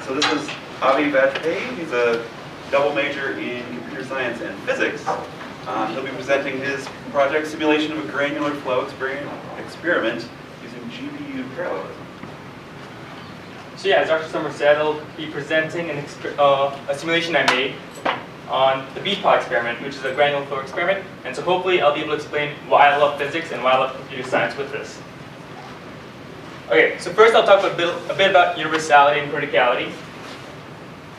So this is Avi Vajpayee. He's a double major in computer science and physics. He'll be presenting his project simulation of a granular flow experiment using GPU parallelism. So yeah, as Dr. Summer said, I'll be presenting a simulation I made on the beach pod experiment, which is a granular flow experiment. And so hopefully I'll be able to explain why I love physics and why I love computer science with this. Okay, so first I'll talk a bit about universality and criticality.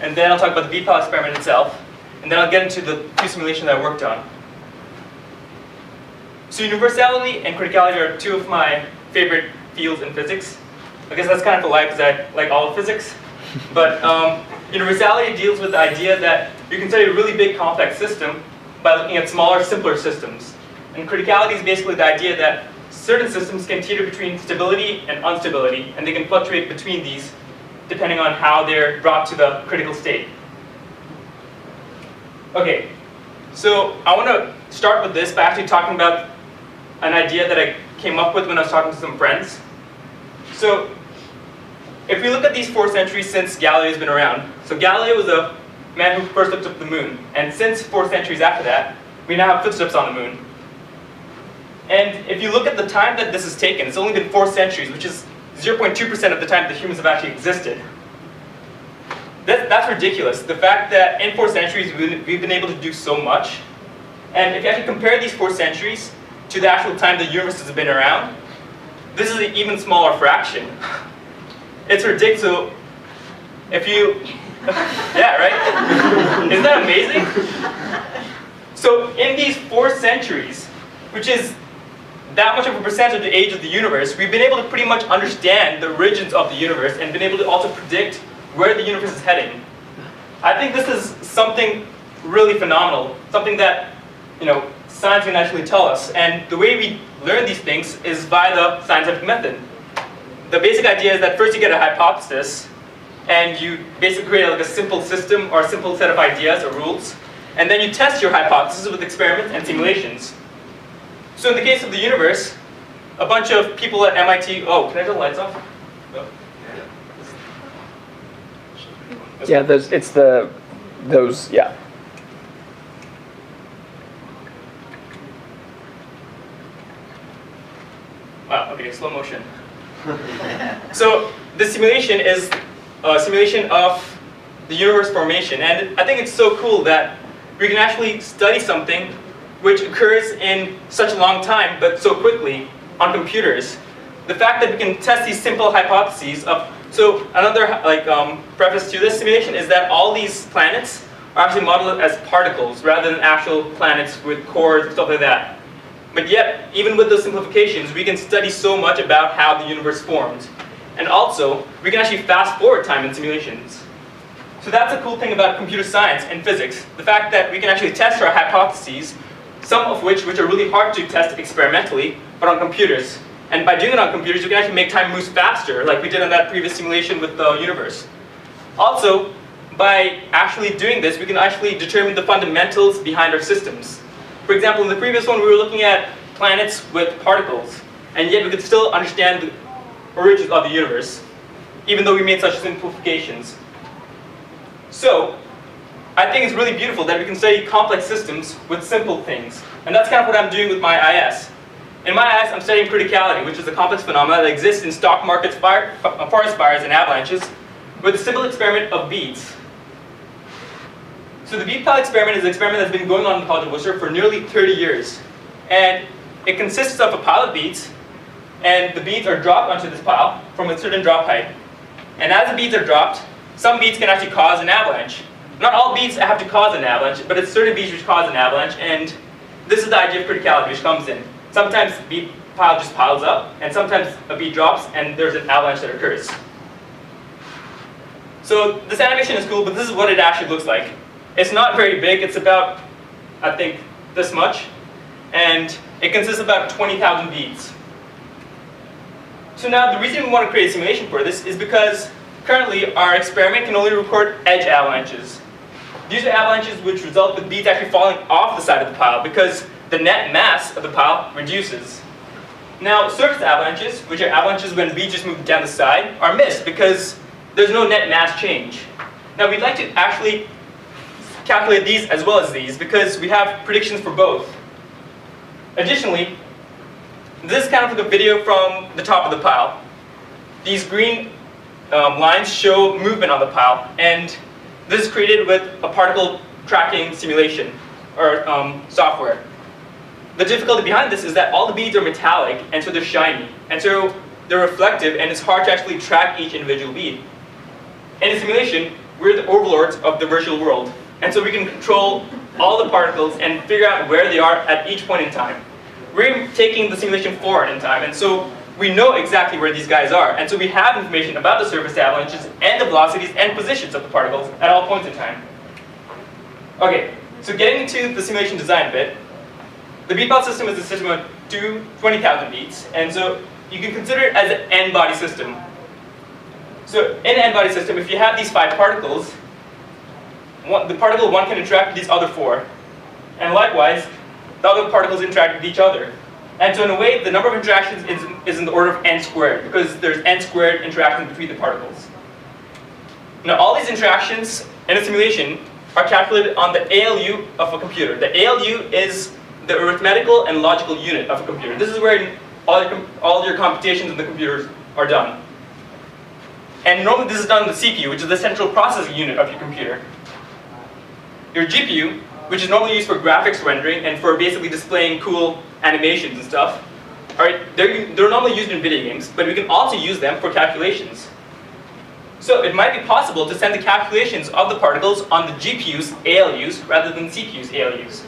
And then I'll talk about the beach pod experiment itself. And then I'll get into the two simulations I worked on. So universality and criticality are two of my favorite fields in physics. I guess that's kind of a lie because I like all of physics. But universality deals with the idea that you can study a really big complex system by looking at smaller, simpler systems. And criticality is basically the idea that certain systems can teeter between stability and instability, and they can fluctuate between these depending on how they're brought to the critical state. Okay, so I want to start with this by actually talking about an idea that I came up with when I was talking to some friends. So if we look at these 4 centuries since Galileo's been around, so Galileo was a man who first looked up the moon, and since 4 centuries after that, we now have footsteps on the moon. And if you look at the time that this has taken, it's only been 4 centuries, which is 0.2% of the time that humans have actually existed. That's ridiculous. The fact that in 4 centuries we've been able to do so much. And if you actually compare these 4 centuries to the actual time the universe has been around, this is an even smaller fraction. It's ridiculous. So if you, yeah, right? Isn't that amazing? So in these 4 centuries, which is that much of a percentage of the age of the universe, we've been able to pretty much understand the origins of the universe and been able to also predict where the universe is heading. I think this is something really phenomenal, something that science can actually tell us. And the way we learn these things is by the scientific method. The basic idea is that first you get a hypothesis, and you basically create like a simple system or a simple set of ideas or rules, and then you test your hypothesis with experiments and simulations. So in the case of the universe, a bunch of people at MIT, oh, can I turn the lights off? No. Yeah, those, yeah. Wow, okay, slow motion. So this simulation is a simulation of the universe formation, and I think it's so cool that we can actually study something which occurs in such a long time, but so quickly on computers. The fact that we can test these simple hypotheses of, so another preface to this simulation is that all these planets are actually modeled as particles rather than actual planets with cores and stuff like that. But yet, even with those simplifications, we can study so much about how the universe formed. And also, we can actually fast forward time in simulations. So that's a cool thing about computer science and physics, the fact that we can actually test our hypotheses, some of which are really hard to test experimentally, but on computers. And by doing it on computers, we can actually make time moves faster, like we did on that previous simulation with the universe. Also, by actually doing this, we can actually determine the fundamentals behind our systems. For example, in the previous one, we were looking at planets with particles, and yet we could still understand the origins of the universe, even though we made such simplifications. So, I think it's really beautiful that we can study complex systems with simple things. And that's kind of what I'm doing with my IS. In my IS, I'm studying criticality, which is a complex phenomenon that exists in stock markets, forest fires, and avalanches, with a simple experiment of beads. So the bead pod experiment is an experiment that's been going on in the College of Wooster for nearly 30 years. And it consists of a pile of beads, and the beads are dropped onto this pile from a certain drop height. And as the beads are dropped, some beads can actually cause an avalanche. Not all beads have to cause an avalanche, but it's certain beads which cause an avalanche, and this is the idea of criticality which comes in. Sometimes the bead pile just piles up, and sometimes a bead drops, and there's an avalanche that occurs. So this animation is cool, but this is what it actually looks like. It's not very big, it's about, I think, this much, and it consists of about 20,000 beads. So now the reason we want to create a simulation for this is because currently our experiment can only record edge avalanches. These are avalanches which result with beads actually falling off the side of the pile because the net mass of the pile reduces. Now surface avalanches, which are avalanches when beads just move down the side, are missed because there's no net mass change. Now we'd like to actually calculate these as well as these because we have predictions for both. Additionally, this is kind of like a video from the top of the pile. These green lines show movement on the pile, and this is created with a particle tracking simulation or software. The difficulty behind this is that all the beads are metallic, and so they're shiny, and so they're reflective, and it's hard to actually track each individual bead. In a simulation, we're the overlords of the virtual world, and so we can control all the particles and figure out where they are at each point in time. We're taking the simulation forward in time, and so we know exactly where these guys are, and so we have information about the surface avalanches and the velocities and positions of the particles at all points in time. Okay, so getting into the simulation design bit, the bead pile system is a system of 20,000 beads, and so you can consider it as an n-body system. So in an n-body system, if you have these 5 particles, the particle 1 can interact with these other 4, and likewise, the other particles interact with each other. And so in a way, the number of interactions is in the order of n squared, because there's n squared interactions between the particles. Now all these interactions in a simulation are calculated on the ALU of a computer. The ALU is the arithmetical and logical unit of a computer. This is where all your computations in the computers are done. And normally this is done on the CPU, which is the central processing unit of your computer. Your GPU, which is normally used for graphics rendering and for basically displaying cool animations and stuff, they're normally used in video games, but we can also use them for calculations. So it might be possible to send the calculations of the particles on the GPU's ALUs rather than the CPU's ALUs.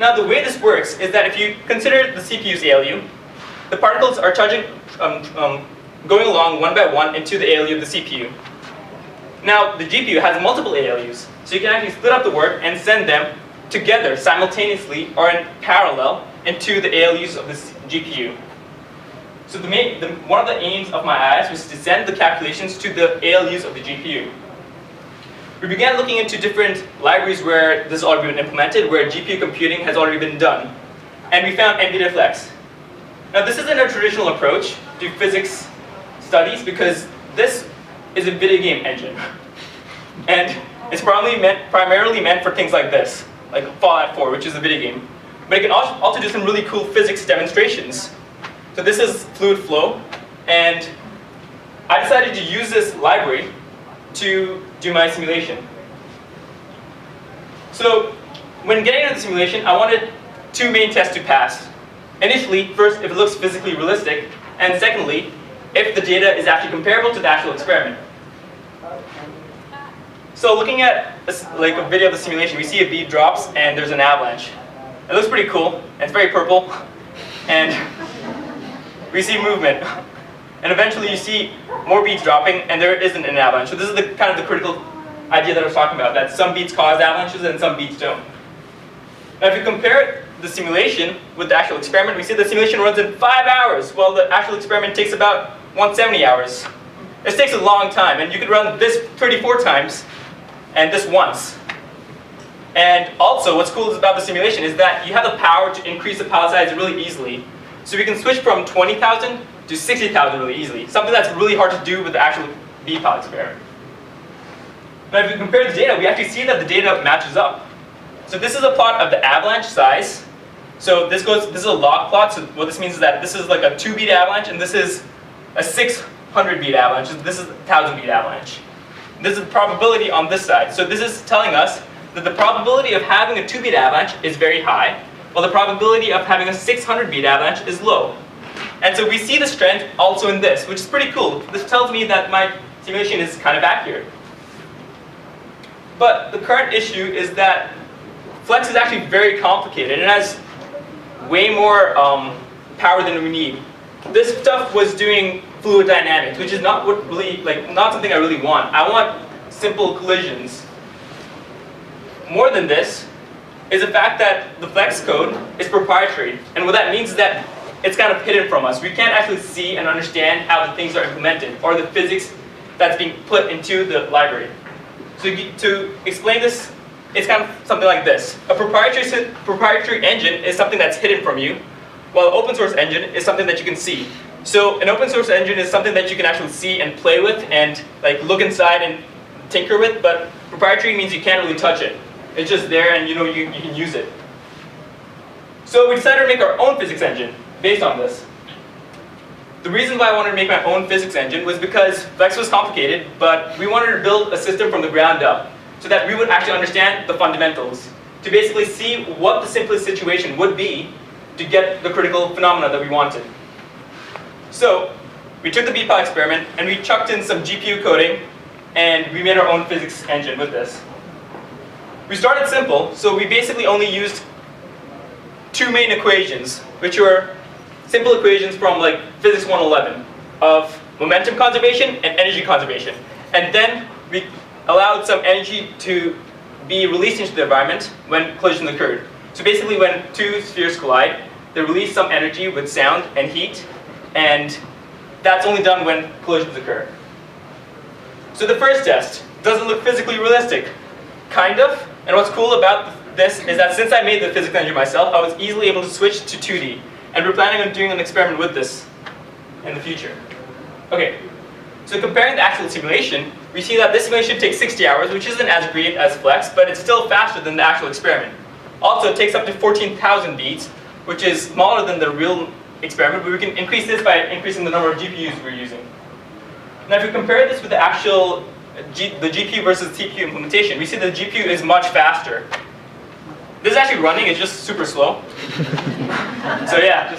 Now the way this works is that if you consider the CPU's ALU, the particles are going along one by one into the ALU of the CPU. Now the GPU has multiple ALUs, so you can actually split up the work and send them together simultaneously or in parallel into the ALUs of this GPU. So one of the aims of my IS was to send the calculations to the ALUs of the GPU. We began looking into different libraries where this has already been implemented, where GPU computing has already been done. And we found NVIDIA Flex. Now this isn't a traditional approach to physics studies because this is a video game engine. And it's primarily meant for things like this, like Fallout 4, which is a video game. But it can also do some really cool physics demonstrations. So this is fluid flow, and I decided to use this library to do my simulation. So when getting into the simulation, I wanted 2 main tests to pass. Initially, first, if it looks physically realistic, and secondly, if the data is actually comparable to the actual experiment. So looking at like a video of the simulation, we see a bead drops and there's an avalanche. It looks pretty cool, and it's very purple, and we see movement. And eventually you see more beads dropping and there isn't an avalanche. So this is the kind of the critical idea that I was talking about, that some beads cause avalanches and some beads don't. Now if you compare the simulation with the actual experiment, we see the simulation runs in 5 hours, while the actual experiment takes about 170 hours. This takes a long time, and you could run this 34 times and this once. And also, what's cool about the simulation is that you have the power to increase the pile size really easily. So we can switch from 20,000 to 60,000 really easily, something that's really hard to do with the actual bead pile experiment. Now if you compare the data, we actually see that the data matches up. So this is a plot of the avalanche size. So this is a log plot, so what this means is that this is like a 2 bead avalanche, and this is a 600 bead avalanche, and this is a 1,000 bead avalanche. This is the probability on this side. So this is telling us that the probability of having a 2 bead avalanche is very high, while the probability of having a 600 bead avalanche is low. And so we see this trend also in this, which is pretty cool. This tells me that my simulation is kind of accurate. But the current issue is that Flex is actually very complicated. It has way more power than we need. This stuff was doing fluid dynamics, which is not what really, not something I really want. I want simple collisions. More than this is the fact that the Flex code is proprietary, and what that means is that it's kind of hidden from us. We can't actually see and understand how the things are implemented or the physics that's being put into the library. So to explain this, it's kind of something like this. A proprietary engine is something that's hidden from you, while an open source engine is something that you can see. So an open source engine is something that you can actually see and play with and like look inside and tinker with, but proprietary means you can't really touch it. It's just there and you can use it. So we decided to make our own physics engine based on this. The reason why I wanted to make my own physics engine was because Flex was complicated, but we wanted to build a system from the ground up so that we would actually understand the fundamentals, to basically see what the simplest situation would be to get the critical phenomena that we wanted. So we took the BPOW experiment and we chucked in some GPU coding and we made our own physics engine with this. We started simple, so we basically only used two main equations, which were simple equations from like Physics 111 of momentum conservation and energy conservation. And then we allowed some energy to be released into the environment when collision occurred. So basically when two spheres collide, they release some energy with sound and heat, and that's only done when collisions occur. So the first test, does it look physically realistic? Kind of. And what's cool about this is that since I made the physics engine myself, I was easily able to switch to 2D. And we're planning on doing an experiment with this in the future. Okay, so comparing the actual simulation, we see that this simulation takes 60 hours, which isn't as great as Flex, but it's still faster than the actual experiment. Also, it takes up to 14,000 beats, which is smaller than the real experiment, but we can increase this by increasing the number of GPUs we're using. Now, if we compare this with the actual the GPU versus CPU implementation, we see that the GPU is much faster. This is actually running, it's just super slow. So yeah.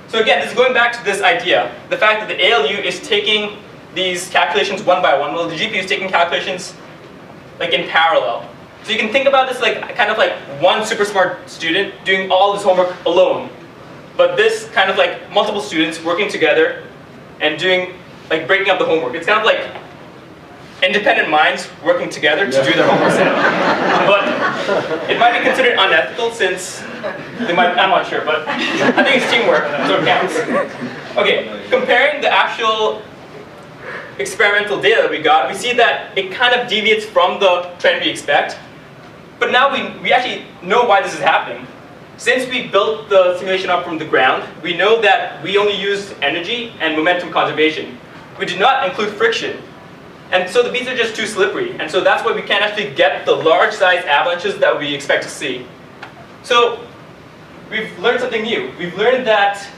So again, this is going back to this idea, the fact that the ALU is taking these calculations one by one, while the GPU is taking calculations like in parallel. So you can think about this like kind of like one super smart student doing all this homework alone, but this kind of like multiple students working together and doing like breaking up the homework. It's kind of like independent minds working together to do their homework. But it might be considered unethical since they might, I'm not sure, but I think it's teamwork, so it counts. Okay, comparing the actual experimental data that we got, we see that it kind of deviates from the trend we expect. But now we actually know why this is happening. Since we built the simulation up from the ground, we know that we only used energy and momentum conservation. We did not include friction. And so the beats are just too slippery. And so that's why we can't actually get the large size avalanches that we expect to see. So we've learned something new. We've learned that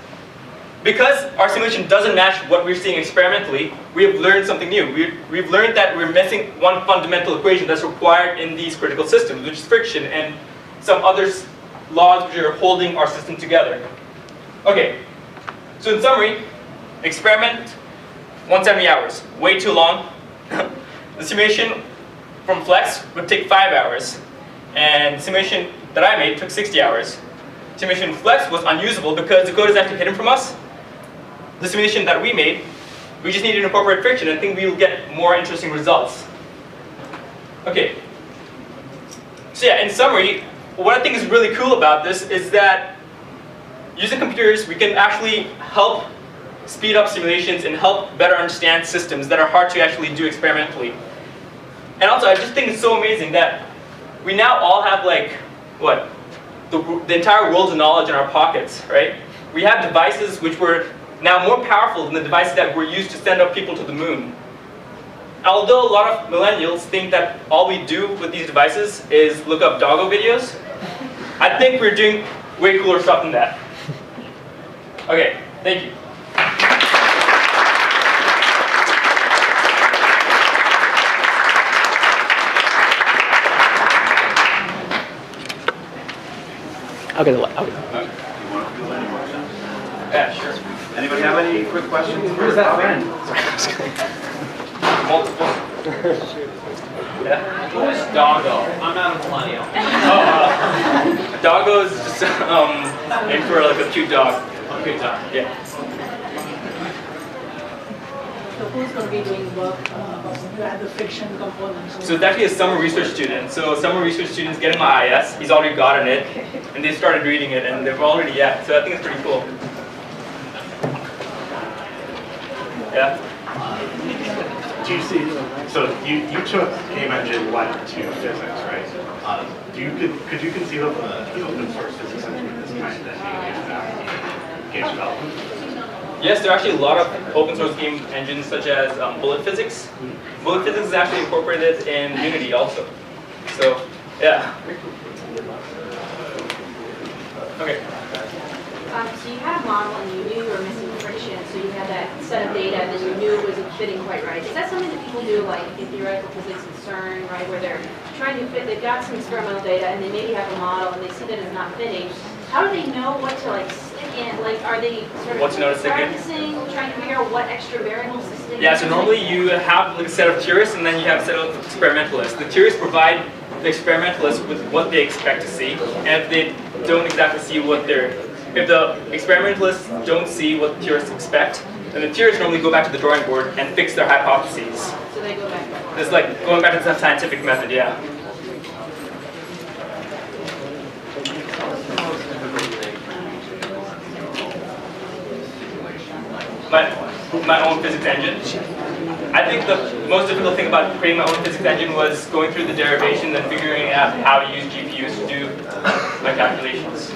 because our simulation doesn't match what we're seeing experimentally, we have learned something new. We've learned that we're missing one fundamental equation that's required in these critical systems, which is friction and some other laws which are holding our system together. Okay, so in summary, experiment 170 hours, way too long. The simulation from Flex would take 5 hours, and the simulation that I made took 60 hours. Simulation Flex was unusable because the code is actually hidden from us. The simulation that we made, we just need to incorporate friction and think we will get more interesting results. Okay, so yeah, in summary, what I think is really cool about this is that using computers, we can actually help speed up simulations and help better understand systems that are hard to actually do experimentally. And also, I just think it's so amazing that we now all have like, what? The entire world's knowledge in our pockets, right? We have devices which were now more powerful than the devices that were used to send up people to the moon. Although a lot of millennials think that all we do with these devices is look up doggo videos, I think we're doing way cooler stuff than that. Okay, thank you. Okay. You want to do any more? Yeah, sure. Anybody have any quick questions? Who's that friend? Multiple. Yeah. Who is Doggo? I'm not a millennial. Oh, doggo is just named for like a cute dog. A good time. Yeah. So who's going to be doing work at the friction components? So it's actually a summer research student. So summer research students getting my IS. He's already gotten it, and they started reading it, and they've already So I think it's pretty cool. Yeah. Do you see? So you took Game Engine 1 to physics, right? Could you conceive of an open source physics engine of this kind that being used back in game development? Yes, there are actually a lot of open source game engines such as Bullet Physics. Bullet Physics is actually incorporated in Unity also. So, yeah. Okay. So you had a model and you knew you were missing friction, so you had that set of data and then you knew it wasn't fitting quite right. Is that something that people do like in theoretical physics and CERN, right, where they're trying to fit, they've got some experimental data and they maybe have a model and they see that it's not fitting. How do they know what to like stick in? Like are they sort of What to know to stick in? practicing, trying to figure out what extra variables to stick in? Yeah, so normally you have like a set of theorists and then you have a set of experimentalists. The theorists provide the experimentalists with what they expect to see, and if they don't exactly see what if the experimentalists don't see what the theorists expect, then the theorists normally go back to the drawing board and fix their hypotheses. So they go back. It's like going back to the scientific method, yeah. My own physics engine. I think the most difficult thing about creating my own physics engine was going through the derivations and figuring out how to use GPUs to do my calculations.